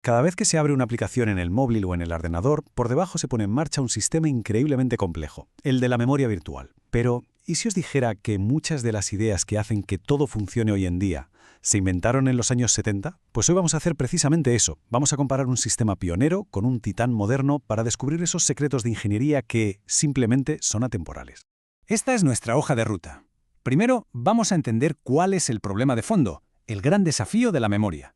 Cada vez que se abre una aplicación en el móvil o en el ordenador, por debajo se pone en marcha un sistema increíblemente complejo, el de la memoria virtual. Pero, ¿y si os dijera que muchas de las ideas que hacen que todo funcione hoy en día se inventaron en los años 70? Pues hoy vamos a hacer precisamente eso. Vamos a comparar un sistema pionero con un titán moderno para descubrir esos secretos de ingeniería que simplemente son atemporales. Esta es nuestra hoja de ruta. Primero, vamos a entender cuál es el problema de fondo, el gran desafío de la memoria.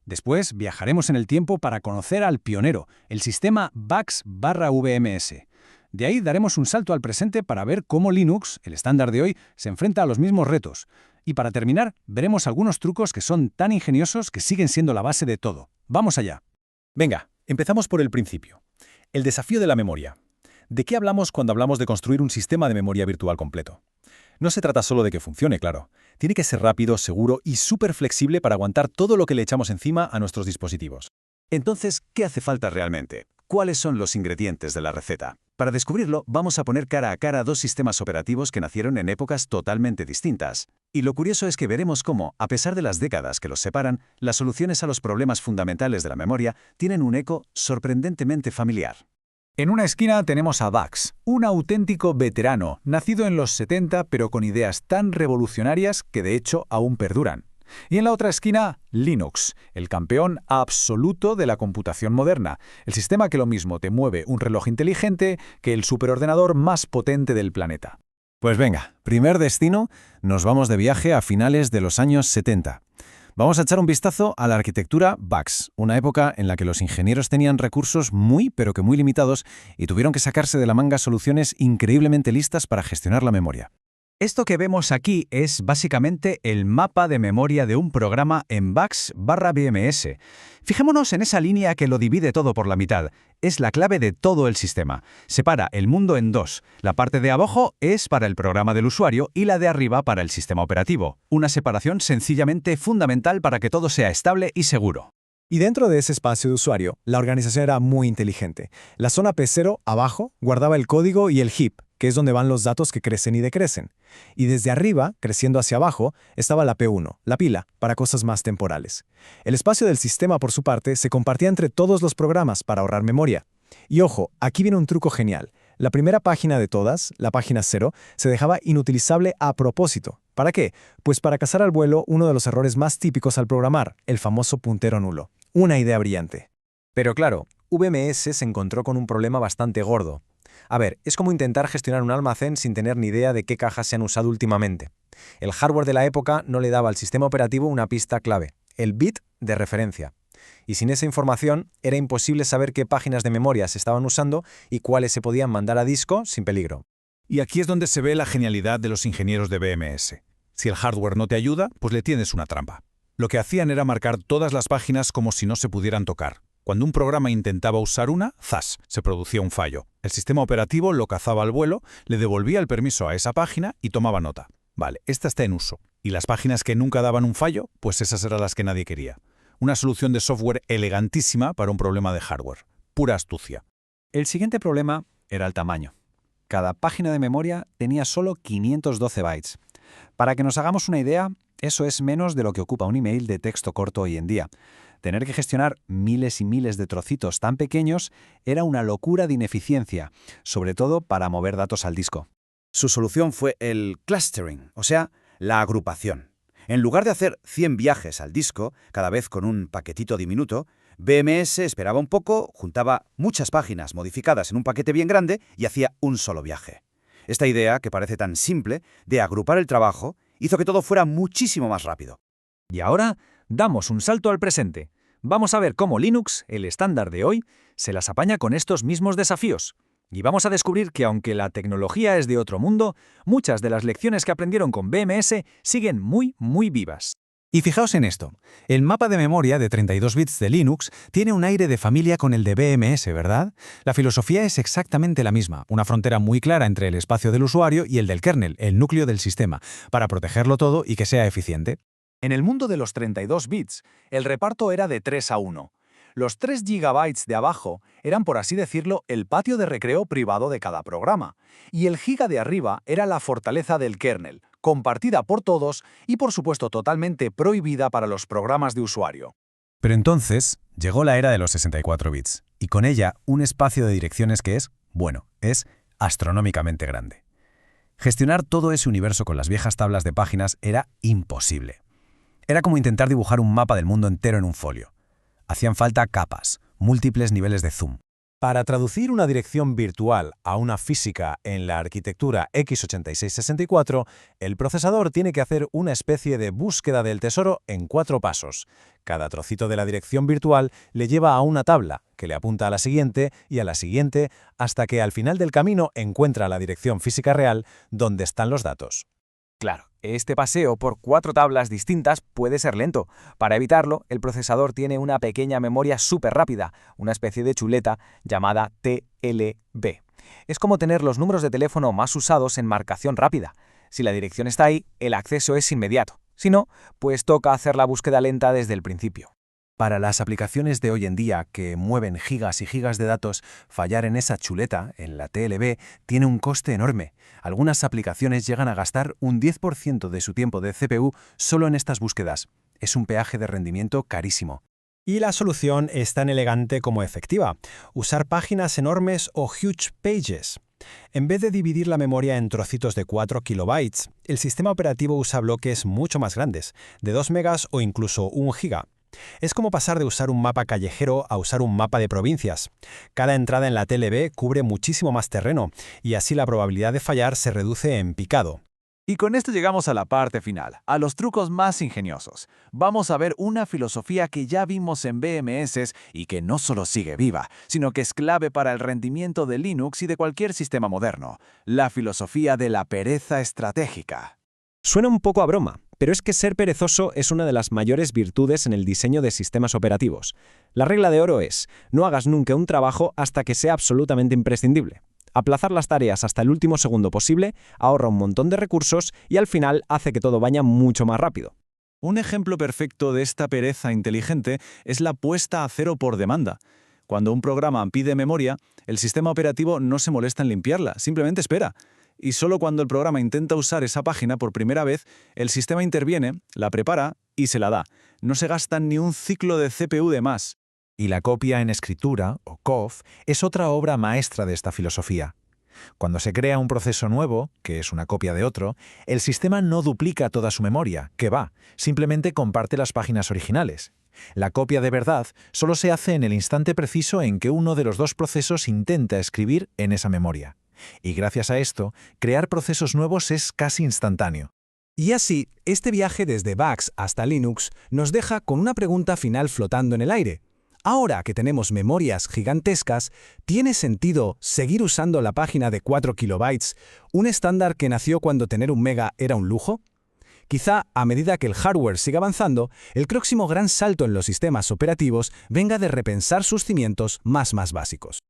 Después, viajaremos en el tiempo para conocer al pionero, el sistema VAX/VMS. De ahí daremos un salto al presente para ver cómo Linux, el estándar de hoy, se enfrenta a los mismos retos. Y para terminar, veremos algunos trucos que son tan ingeniosos que siguen siendo la base de todo. ¡Vamos allá! Venga, empezamos por el principio. El desafío de la memoria. ¿De qué hablamos cuando hablamos de construir un sistema de memoria virtual completo? No se trata solo de que funcione, claro. Tiene que ser rápido, seguro y súper flexible para aguantar todo lo que le echamos encima a nuestros dispositivos. Entonces, ¿qué hace falta realmente? ¿Cuáles son los ingredientes de la receta? Para descubrirlo, vamos a poner cara a cara dos sistemas operativos que nacieron en épocas totalmente distintas. Y lo curioso es que veremos cómo, a pesar de las décadas que los separan, las soluciones a los problemas fundamentales de la memoria tienen un eco sorprendentemente familiar. En una esquina tenemos a VAX, un auténtico veterano, nacido en los 70 pero con ideas tan revolucionarias que de hecho aún perduran. Y en la otra esquina, Linux, el campeón absoluto de la computación moderna, el sistema que lo mismo te mueve un reloj inteligente que el superordenador más potente del planeta. Pues venga, primer destino, nos vamos de viaje a finales de los años 70. Vamos a echar un vistazo a la arquitectura VAX, una época en la que los ingenieros tenían recursos pero que muy limitados y tuvieron que sacarse de la manga soluciones increíblemente listas para gestionar la memoria. Esto que vemos aquí es básicamente el mapa de memoria de un programa en VAX/VMS. Fijémonos en esa línea que lo divide todo por la mitad. Es la clave de todo el sistema. Separa el mundo en dos. La parte de abajo es para el programa del usuario y la de arriba para el sistema operativo. Una separación sencillamente fundamental para que todo sea estable y seguro. Y dentro de ese espacio de usuario, la organización era muy inteligente. La zona P0, abajo, guardaba el código y el heap, que es donde van los datos que crecen y decrecen. Y desde arriba, creciendo hacia abajo, estaba la P1, la pila, para cosas más temporales. El espacio del sistema, por su parte, se compartía entre todos los programas para ahorrar memoria. Y ojo, aquí viene un truco genial. La primera página de todas, la página 0, se dejaba inutilizable a propósito. ¿Para qué? Pues para cazar al vuelo uno de los errores más típicos al programar, el famoso puntero nulo. Una idea brillante. Pero claro, VMS se encontró con un problema bastante gordo. A ver, es como intentar gestionar un almacén sin tener ni idea de qué cajas se han usado últimamente. El hardware de la época no le daba al sistema operativo una pista clave, el bit de referencia. Y sin esa información, era imposible saber qué páginas de memoria se estaban usando y cuáles se podían mandar a disco sin peligro. Y aquí es donde se ve la genialidad de los ingenieros de VMS. Si el hardware no te ayuda, pues le tienes una trampa. Lo que hacían era marcar todas las páginas como si no se pudieran tocar. Cuando un programa intentaba usar una, ¡zas!, se producía un fallo. El sistema operativo lo cazaba al vuelo, le devolvía el permiso a esa página y tomaba nota. Vale, esta está en uso. Y las páginas que nunca daban un fallo, pues esas eran las que nadie quería. Una solución de software elegantísima para un problema de hardware. Pura astucia. El siguiente problema era el tamaño. Cada página de memoria tenía solo 512 bytes. Para que nos hagamos una idea, eso es menos de lo que ocupa un email de texto corto hoy en día. Tener que gestionar miles y miles de trocitos tan pequeños era una locura de ineficiencia, sobre todo para mover datos al disco. Su solución fue el clustering, o sea, la agrupación. En lugar de hacer 100 viajes al disco, cada vez con un paquetito diminuto, VMS esperaba un poco, juntaba muchas páginas modificadas en un paquete bien grande y hacía un solo viaje. Esta idea, que parece tan simple, de agrupar el trabajo, hizo que todo fuera muchísimo más rápido. Y ahora damos un salto al presente. Vamos a ver cómo Linux, el estándar de hoy, se las apaña con estos mismos desafíos. Y vamos a descubrir que aunque la tecnología es de otro mundo, muchas de las lecciones que aprendieron con VMS siguen muy vivas. Y fijaos en esto, el mapa de memoria de 32 bits de Linux tiene un aire de familia con el de VMS, ¿verdad? La filosofía es exactamente la misma, una frontera muy clara entre el espacio del usuario y el del kernel, el núcleo del sistema, para protegerlo todo y que sea eficiente. En el mundo de los 32 bits, el reparto era de 3:1. Los 3 GB de abajo eran, por así decirlo, el patio de recreo privado de cada programa, y el giga de arriba era la fortaleza del kernel, compartida por todos y, por supuesto, totalmente prohibida para los programas de usuario. Pero entonces llegó la era de los 64 bits, y con ella un espacio de direcciones que es astronómicamente grande. Gestionar todo ese universo con las viejas tablas de páginas era imposible. Era como intentar dibujar un mapa del mundo entero en un folio. Hacían falta capas, múltiples niveles de zoom. Para traducir una dirección virtual a una física en la arquitectura x86-64, el procesador tiene que hacer una especie de búsqueda del tesoro en 4 pasos. Cada trocito de la dirección virtual le lleva a una tabla, que le apunta a la siguiente y a la siguiente, hasta que al final del camino encuentra la dirección física real donde están los datos. Claro, este paseo por 4 tablas distintas puede ser lento. Para evitarlo, el procesador tiene una pequeña memoria súper rápida, una especie de chuleta llamada TLB. Es como tener los números de teléfono más usados en marcación rápida. Si la dirección está ahí, el acceso es inmediato. Si no, pues toca hacer la búsqueda lenta desde el principio. Para las aplicaciones de hoy en día que mueven gigas y gigas de datos, fallar en esa chuleta, en la TLB, tiene un coste enorme. Algunas aplicaciones llegan a gastar un 10% de su tiempo de CPU solo en estas búsquedas. Es un peaje de rendimiento carísimo. Y la solución es tan elegante como efectiva: usar páginas enormes o huge pages. En vez de dividir la memoria en trocitos de 4 kilobytes, el sistema operativo usa bloques mucho más grandes, de 2 megas o incluso 1 giga. Es como pasar de usar un mapa callejero a usar un mapa de provincias. Cada entrada en la TLB cubre muchísimo más terreno, y así la probabilidad de fallar se reduce en picado. Y con esto llegamos a la parte final, a los trucos más ingeniosos. Vamos a ver una filosofía que ya vimos en BMS y que no solo sigue viva, sino que es clave para el rendimiento de Linux y de cualquier sistema moderno: la filosofía de la pereza estratégica. Suena un poco a broma, pero es que ser perezoso es una de las mayores virtudes en el diseño de sistemas operativos. La regla de oro es: no hagas nunca un trabajo hasta que sea absolutamente imprescindible. Aplazar las tareas hasta el último segundo posible ahorra un montón de recursos y al final hace que todo vaya mucho más rápido. Un ejemplo perfecto de esta pereza inteligente es la puesta a cero por demanda. Cuando un programa pide memoria, el sistema operativo no se molesta en limpiarla, simplemente espera. Y solo cuando el programa intenta usar esa página por primera vez, el sistema interviene, la prepara y se la da. No se gasta ni un ciclo de CPU de más. Y la copia en escritura, o COF, es otra obra maestra de esta filosofía. Cuando se crea un proceso nuevo, que es una copia de otro, el sistema no duplica toda su memoria, que va, simplemente comparte las páginas originales. La copia de verdad solo se hace en el instante preciso en que uno de los dos procesos intenta escribir en esa memoria. Y gracias a esto, crear procesos nuevos es casi instantáneo. Y así, este viaje desde VAX hasta Linux nos deja con una pregunta final flotando en el aire. Ahora que tenemos memorias gigantescas, ¿tiene sentido seguir usando la página de 4 kilobytes, un estándar que nació cuando tener 1 mega era un lujo? Quizá, a medida que el hardware siga avanzando, el próximo gran salto en los sistemas operativos venga de repensar sus cimientos más básicos.